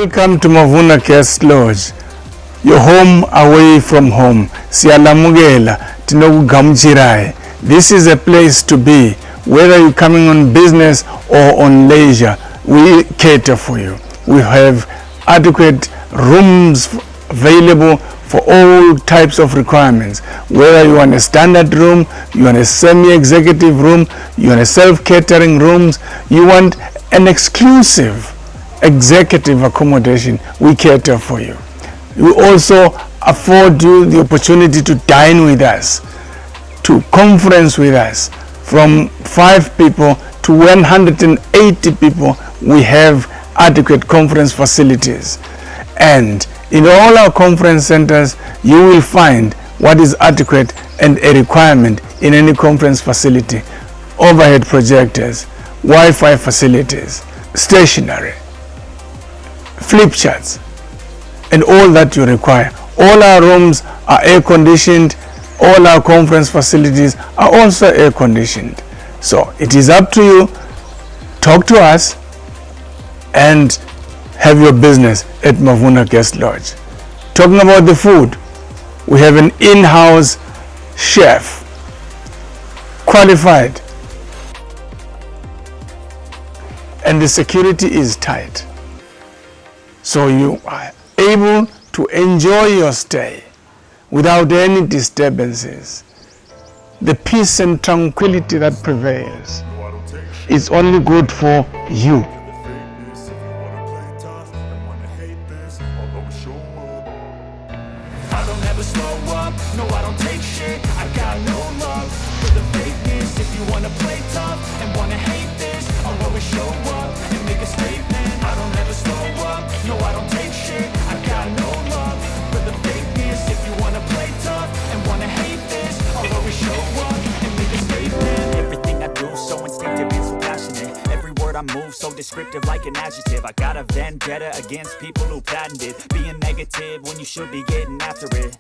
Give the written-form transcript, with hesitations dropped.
Welcome to Mavuna Guest Lodge, your home away from home. Siyalamukela tinokugamchirai. This is a place to be. Whether you're coming on business or on leisure, we cater for you. We have adequate rooms available for all types of requirements. Whether you want a standard room, you want a semi-executive room, you want a self-catering rooms, you want an exclusive executive accommodation, we cater for you. We also afford you the opportunity to dine with us, to conference with us. From 5 people to 180 people, we have adequate conference facilities. And in all our conference centers, you will find what is adequate and a requirement in any conference facility: overhead projectors, Wi-Fi facilities, stationery, flip charts, and all that you require. All our rooms are air conditioned. All our conference facilities are also air conditioned. So it is up to you. Talk to us and have your business at Mavuna Guest Lodge. Talking about the food, we have an in-house chef, qualified, and the security is tight. So you are able to enjoy your stay without any disturbances. The peace and tranquility that prevails is only good for you. I don't ever slow up, no I don't take shit. I got no love for the fakeness. If you wanna play tough and wanna hate this, I'll always show up and make a statement. I don't ever slow up, no I don't take shit. I got no love for the fakeness. If you wanna play tough and wanna hate this, I'll always show up and make a statement. Everything I do so instinctive and so passionate. Every word I move so descriptive like an adjective. I got a vendetta against people who patented being negative when you should be getting after it.